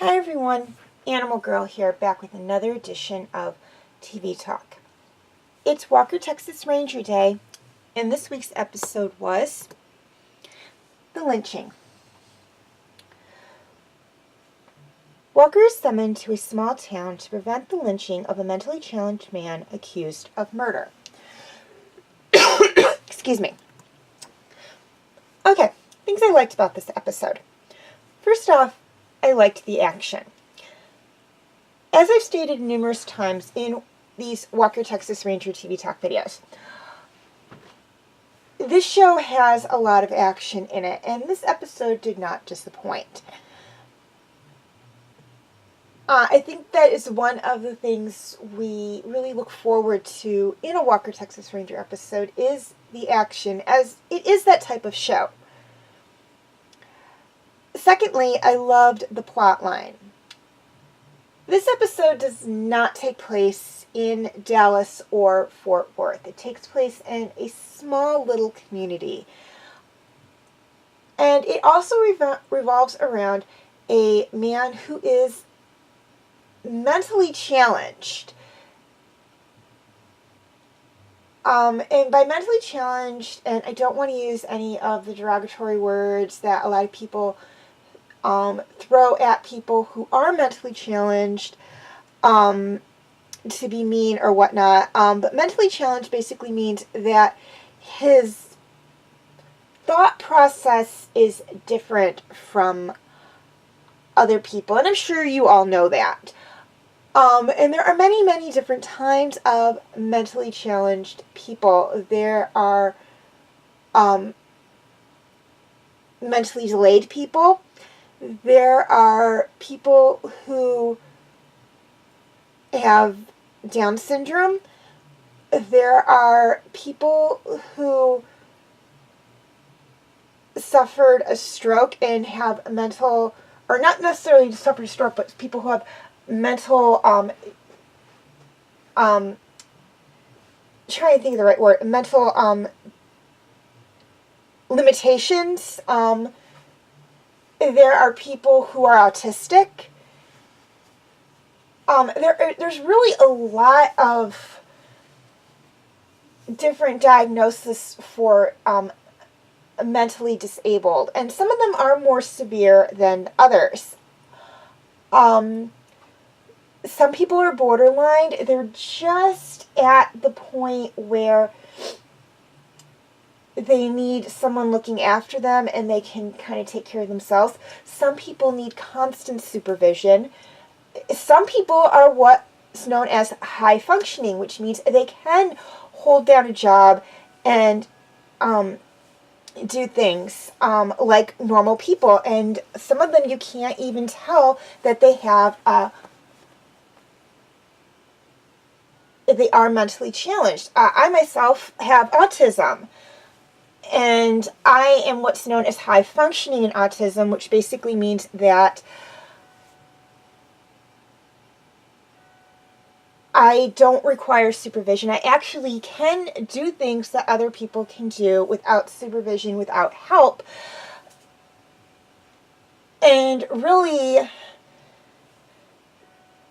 Hi everyone, Animal Girl here, back with another edition of TV Talk. It's Walker, Texas Ranger Day, and this week's episode was The Lynching. Walker is summoned to a small town to prevent the lynching of a mentally challenged man accused of murder. Excuse me. Okay, things I liked about this episode. First off, I liked the action. As I've stated numerous times in these Walker, Texas Ranger TV Talk videos, this show has a lot of action in it, and this episode did not disappoint. I think that is one of the things we really look forward to in a Walker, Texas Ranger episode is the action, as it is that type of show. Secondly, I loved the plot line. This episode does not take place in Dallas or Fort Worth. It takes place in a small little community. And it also revolves around a man who is mentally challenged. And by mentally challenged, and I don't want to use any of the derogatory words that a lot of people throw at people who are mentally challenged, to be mean or whatnot. But mentally challenged basically means that his thought process is different from other people. And I'm sure you all know that. And there are many, many different kinds of mentally challenged people. There are mentally delayed people. There are people who have Down syndrome. There are people who suffered a stroke and have mental, or not necessarily suffered a stroke, but people who have mental, trying to think of the right word, mental limitations. There are people who are autistic. There's really a lot of different diagnoses for mentally disabled, and some of them are more severe than others. Some people are borderline. They're just at the point where they need someone looking after them and they can kind of take care of themselves. Some people need constant supervision. Some people are what's known as high functioning, which means they can hold down a job and do things like normal people. And some of them you can't even tell that they have they are mentally challenged. I myself have autism. And I am what's known as high functioning in autism, which basically means that I don't require supervision. I actually can do things that other people can do without supervision, without help. And really,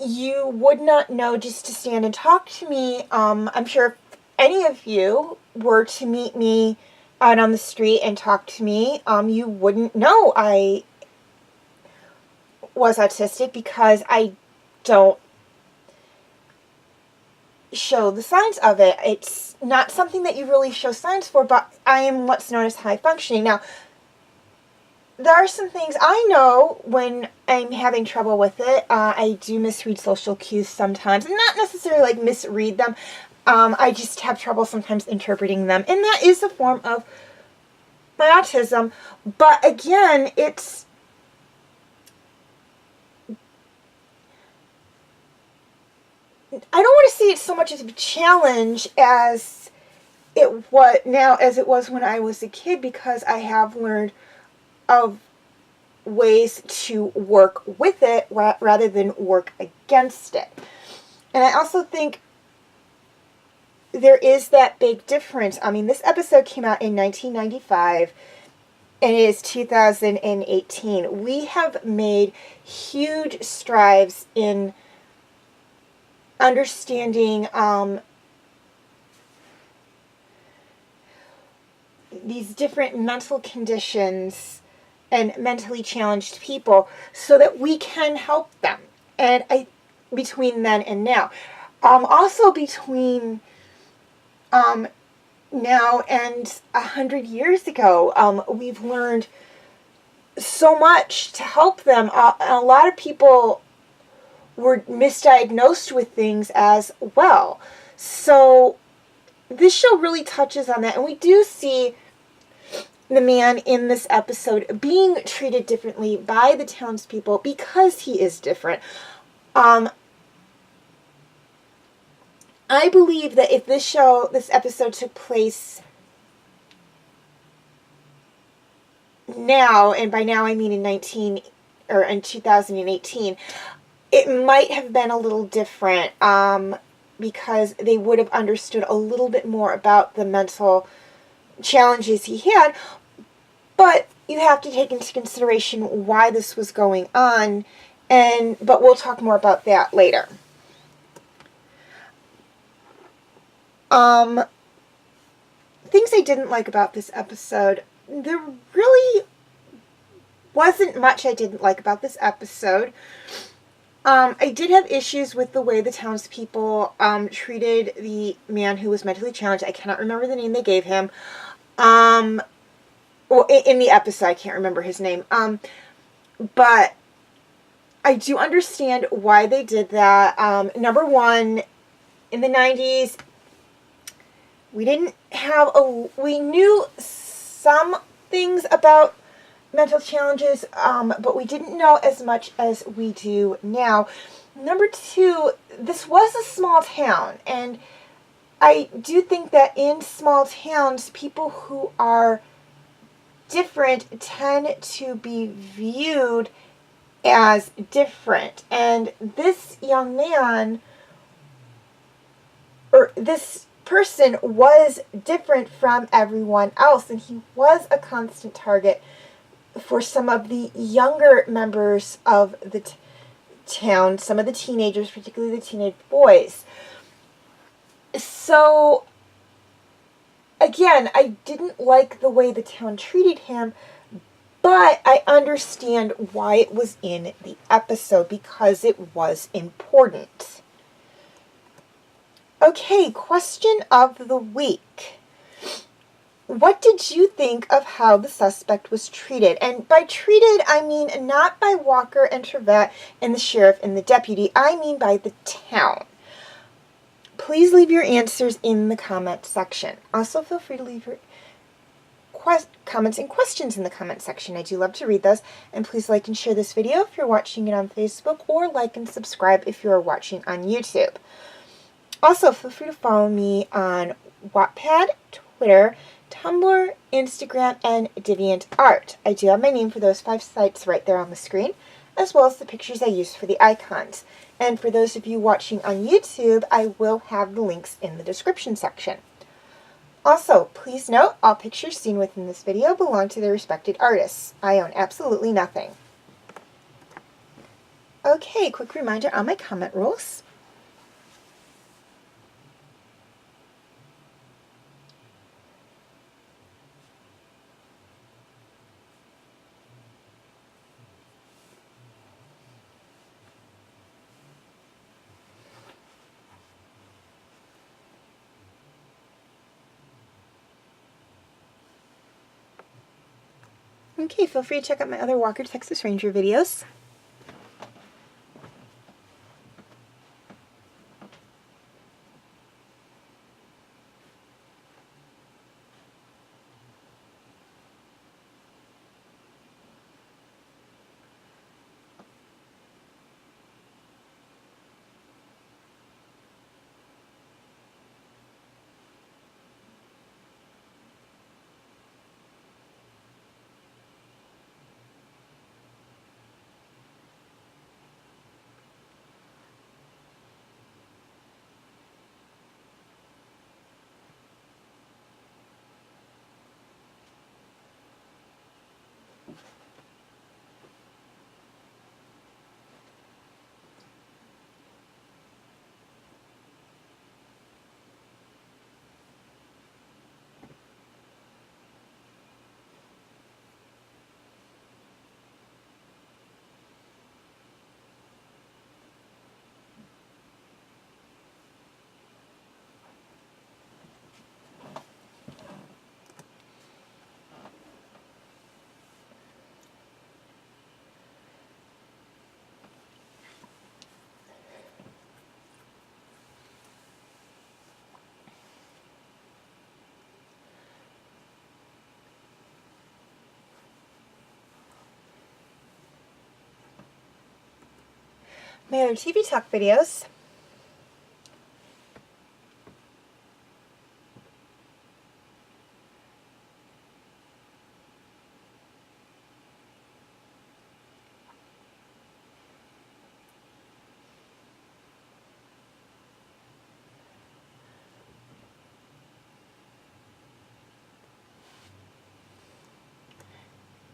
you would not know just to stand and talk to me. I'm sure if any of you were to meet me out on the street and talk to me, you wouldn't know I was autistic because I don't show the signs of it. It's not something that you really show signs for, but I am what's known as high functioning. Now, there are some things I know when I'm having trouble with it. I do misread social cues sometimes, and not necessarily like misread them. I just have trouble sometimes interpreting them, and that is a form of my autism. But again, it's I don't want to see it so much as a challenge as it was when I was a kid, because I have learned of ways to work with it rather than work against it. And I also think there is that big difference. I mean, this episode came out in 1995. and it is 2018. We have made huge strides in understanding these different mental conditions and mentally challenged people so that we can help them. And between then and now. Also between now and 100 years ago, we've learned so much to help them. A lot of people were misdiagnosed with things as well. So this show really touches on that. And we do see the man in this episode being treated differently by the townspeople because he is different. I believe that if this episode took place now, and by now I mean in 2018, it might have been a little different, because they would have understood a little bit more about the mental challenges he had. But you have to take into consideration why this was going on, but we'll talk more about that later. Things I didn't like about this episode. There really wasn't much I didn't like about this episode. I did have issues with the way the townspeople treated the man who was mentally challenged. I cannot remember the name they gave him. Well, in the episode, I can't remember his name. But I do understand why they did that. Number one, in the 90s, we knew some things about mental challenges, but we didn't know as much as we do now. Number two, this was a small town, and I do think that in small towns, people who are different tend to be viewed as different. And this young man, or this person, was different from everyone else, and he was a constant target for some of the younger members of the town, some of the teenagers, particularly the teenage boys. So, again, I didn't like the way the town treated him, but I understand why it was in the episode, because it was important. Okay, question of the week. What did you think of how the suspect was treated? And by treated, I mean not by Walker and Trevette and the sheriff and the deputy. I mean by the town. Please leave your answers in the comment section. Also, feel free to leave your comments and questions in the comment section. I do love to read those. And please like and share this video if you're watching it on Facebook, or like and subscribe if you're watching on YouTube. Also, feel free to follow me on Wattpad, Twitter, Tumblr, Instagram, and DeviantArt. I do have my name for those 5 sites right there on the screen, as well as the pictures I used for the icons. And for those of you watching on YouTube, I will have the links in the description section. Also, please note, all pictures seen within this video belong to their respected artists. I own absolutely nothing. Okay, quick reminder on my comment rules. Okay, feel free to check out my other Walker, Texas Ranger videos. my other TV Talk videos.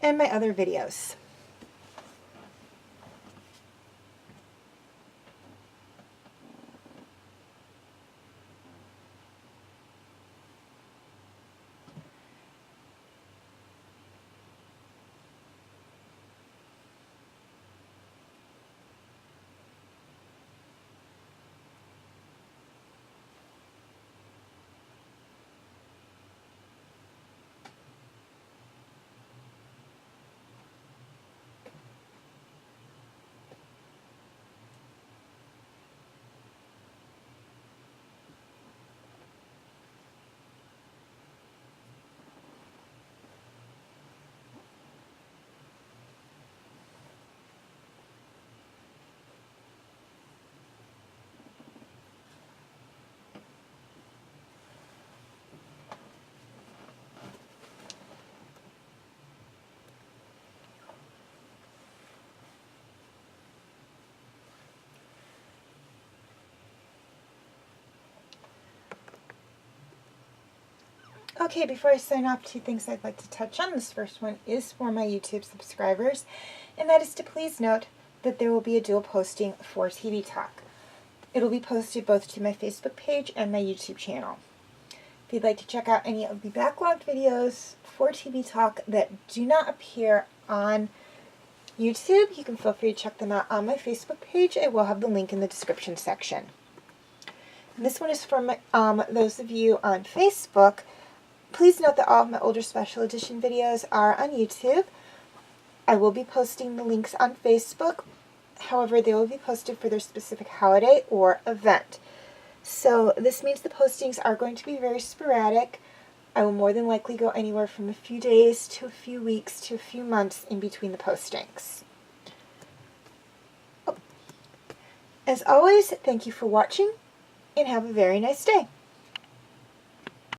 And my other videos. Okay, before I sign off, 2 things I'd like to touch on. This first one is for my YouTube subscribers, and that is to please note that there will be a dual posting for TV Talk. It'll be posted both to my Facebook page and my YouTube channel. If you'd like to check out any of the backlogged videos for TV Talk that do not appear on YouTube, you can feel free to check them out on my Facebook page. I will have the link in the description section. And this one is for my, those of you on Facebook. Please note that all of my older special edition videos are on YouTube. I will be posting the links on Facebook. However, they will be posted for their specific holiday or event. So this means the postings are going to be very sporadic. I will more than likely go anywhere from a few days to a few weeks to a few months in between the postings. As always, thank you for watching and have a very nice day.